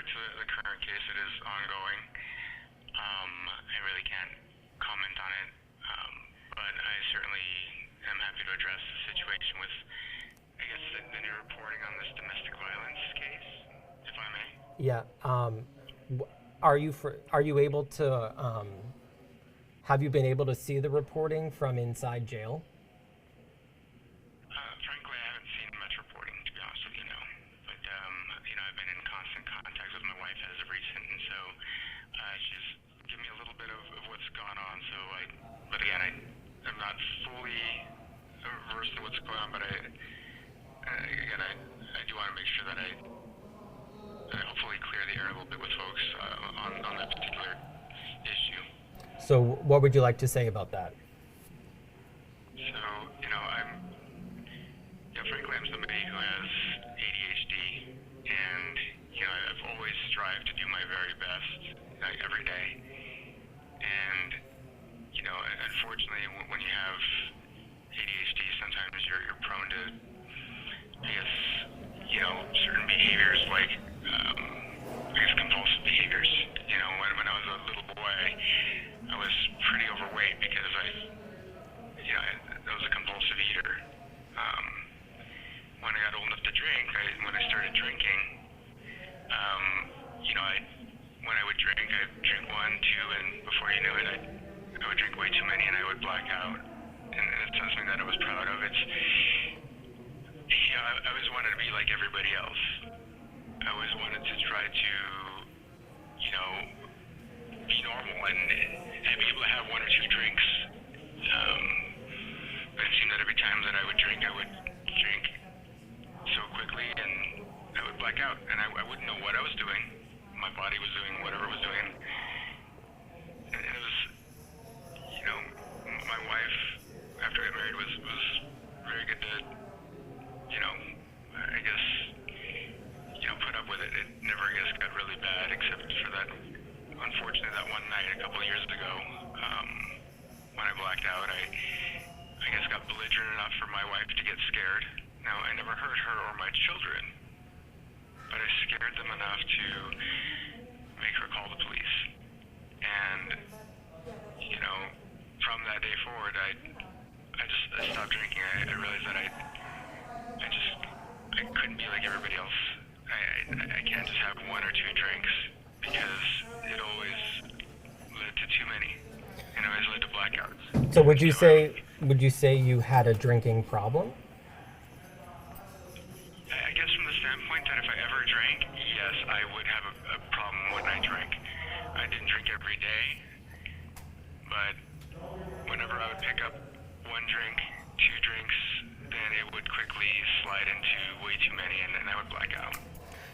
to the current case, it is ongoing. I really can't comment on it, but I certainly am happy to address the situation with, I guess, the new reporting on this domestic violence case, if I may. Yeah. Are you able to have you been able to see the reporting from inside jail? Frankly, I haven't seen much reporting, to be honest with you, no. But, I've been in constant contact with my wife as of recent, and so she's given me a little bit of what's gone on. So, but again, I'm not fully versed in what's going on, but I do want to make sure that I hopefully clear the air a little bit with folks on that particular issue. So, what would you like to say about that? So, frankly, I'm somebody who has ADHD, and, I've always strived to do my very best every day. And, unfortunately, when you have ADHD, sometimes you're prone to, I guess, certain behaviors like, compulsive behaviors. When I was a little boy, I was pretty overweight because I was a compulsive eater. When I got old enough to drink, when I started drinking, when I would drink, I'd drink one, two, and before you knew it, I would drink way too many and I would black out. And it's something that I was proud of. It's, I always wanted to be like everybody else. I always wanted to try to, be normal and be able to have one or two drinks. But it seemed that every time that I would drink so quickly and I would black out. And I wouldn't know what I was doing. My body was doing whatever it was doing. And it was, my wife, after I got married, was very good to, I guess, put up with it. It never, I guess, got really bad, except for that, unfortunately, that one night a couple of years ago, when I blacked out, I guess got belligerent enough for my wife to get scared. Now, I never hurt her or my children, but I scared them enough to make her call the police. And, from that day forward, I stopped drinking. I realized that I couldn't be like everybody else. I can't just have one or two drinks because it always led to too many, and it always led to blackouts. So, would you say you had a drinking problem? I guess from the standpoint that if I ever drank, yes, I would have a problem when I drank. I didn't drink every day, but whenever I would pick up one drink, two drinks, then it would quickly slide into way too many, and then I would black out.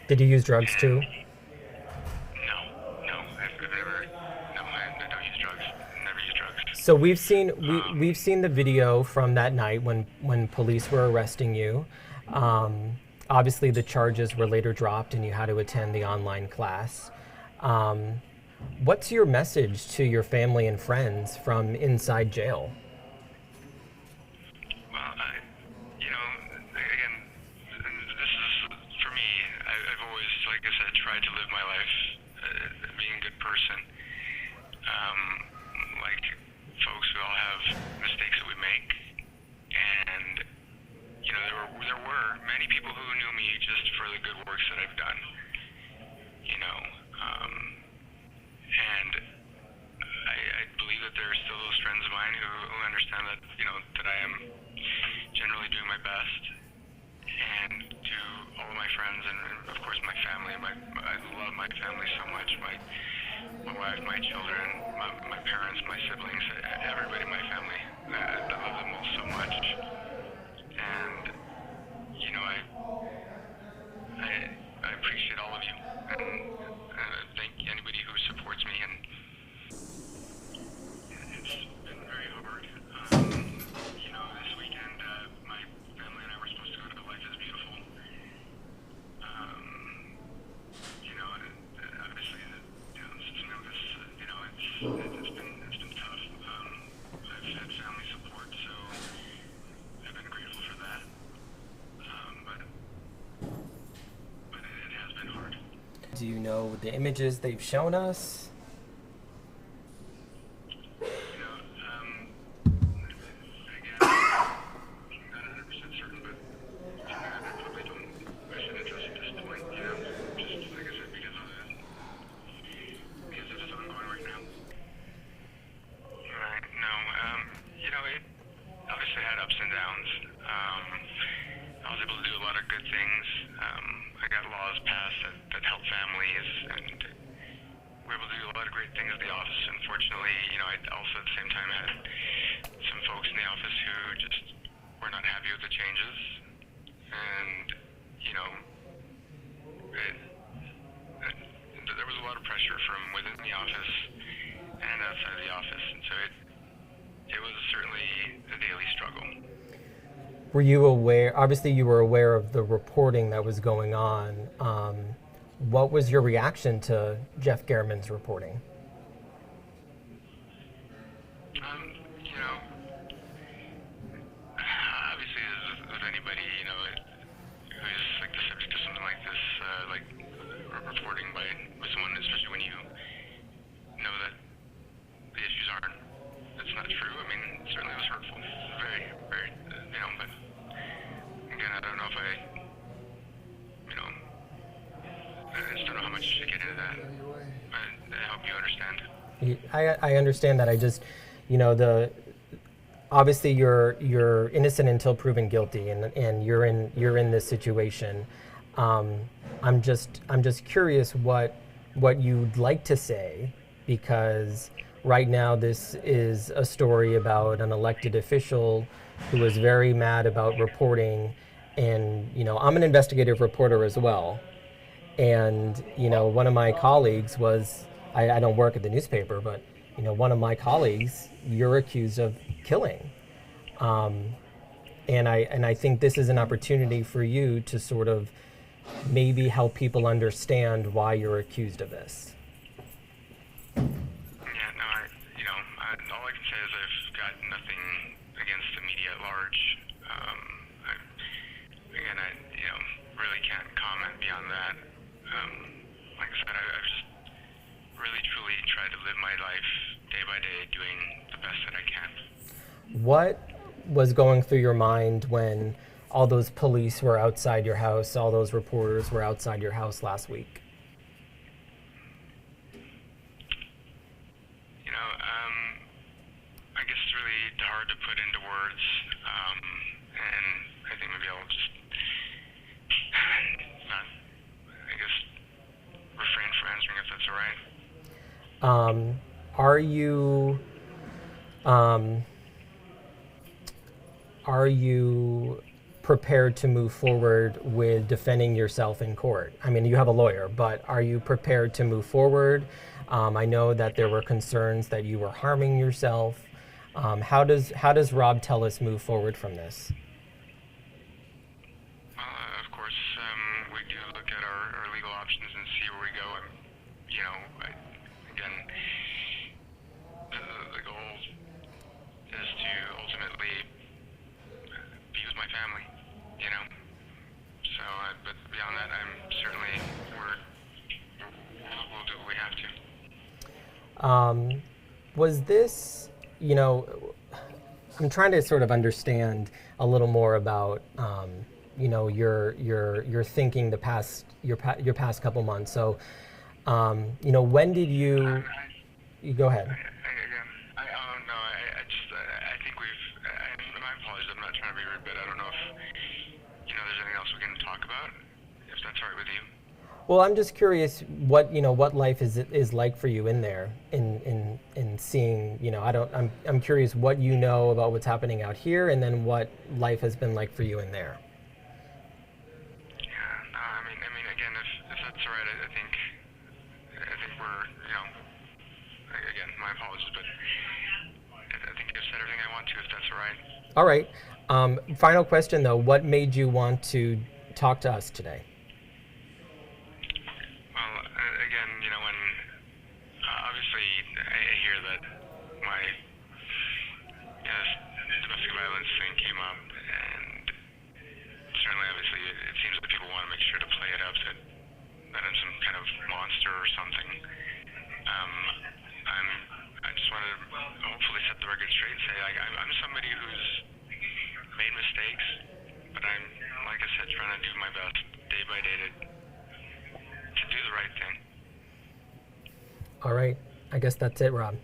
Did you use drugs too? No, I don't use drugs. Never use drugs. So we've seen the video from that night when police were arresting you. Obviously, the charges were later dropped, and you had to attend the online class. What's your message to your family and friends from inside jail? Well, again, this is, for me, I've always, like I said, tried to live my life being a good person. Like folks, we all have mistakes that we make, and there were many people who knew me just for the good works that I've done. And I believe that there are still those friends of mine who understand that that I am generally doing my best. And to all of my friends and of course my family, I love my family so much. My wife, my children, my parents, my siblings, everybody in my family. I love them all so much. And I appreciate all of you, and thank anybody who supports me. And it's been very hard. This weekend, my family and I were supposed to go to Life is Beautiful. Obviously, it's been tough. I've had family support, so I've been grateful for that. But Do you know the images they've shown us? Again, not 100% certain, but I probably don't. I shouldn't address at this point. Just like I said, because it is ongoing right now. Right. No. It obviously had ups and downs. I was able to do a lot of good things. I got laws passed that help families, and we're able to do a lot of great things at the office. Unfortunately, I also at the same time had some folks in the office who just were not happy with the changes, and there was a lot of pressure from within the office and outside of the office, and so it was certainly a daily struggle. Were you aware? Obviously, you were aware of the reporting that was going on. What was your reaction to Jeff Gehrman's reporting? Obviously, as with anybody, who's like the subject of something like this, like reporting by someone, especially when you know that the issues aren't, that's not true. I mean, it certainly was hurtful. Very, very, but again, I don't know if I just don't know how much to get into that. But I hope you understand. I understand that. I just, obviously you're innocent until proven guilty, and you're in this situation. I'm just curious what you'd like to say, because right now this is a story about an elected official who was very mad about reporting, and I'm an investigative reporter as well. And one of my colleagues was, I don't work at the newspaper, but one of my colleagues you're accused of killing, and I think this is an opportunity for you to sort of maybe help people understand why you're accused of this. Yeah, no, all I can say is I've got nothing against the media at large. I really can't comment beyond that. Like I said, I've just really, truly tried to live my life day by day, doing the best that I can. What was going through your mind when all those police were outside your house, all those reporters were outside your house last week? I guess it's really hard to put into words, and I think maybe I'll just not, I guess, refrain from answering if that's all right. Are you prepared to move forward with defending yourself in court? I mean, you have a lawyer, but are you prepared to move forward? I know that there were concerns that you were harming yourself. How does Rob tell us move forward from this? Of course, we do look at our legal options and see where we go. And again, the goal is to ultimately be with my family. So, but beyond that, we'll do what we have to. Was this, I'm trying to sort of understand a little more about, your thinking your past couple months. So, when did you go ahead? I think my apologies, I'm not trying to be rude, but I don't know if, there's anything else we can talk about, if that's all right with you. Well, I'm just curious what life is like for you in there, in seeing, I'm curious what you know about what's happening out here, and then what life has been like for you in there. Yeah, no, I mean, again, if that's all right, I think we're, again, my apologies, but I think I've said everything I want to, if that's all right. All right. Final question though, what made you want to talk to us today? When obviously I hear that my domestic violence thing came up, and certainly, obviously, it seems that people want to make sure to play it up that I'm some kind of it straight and say, like, I'm somebody who's made mistakes, but I'm, like I said, trying to do my best day by day to do the right thing. All right. I guess that's it, Rob.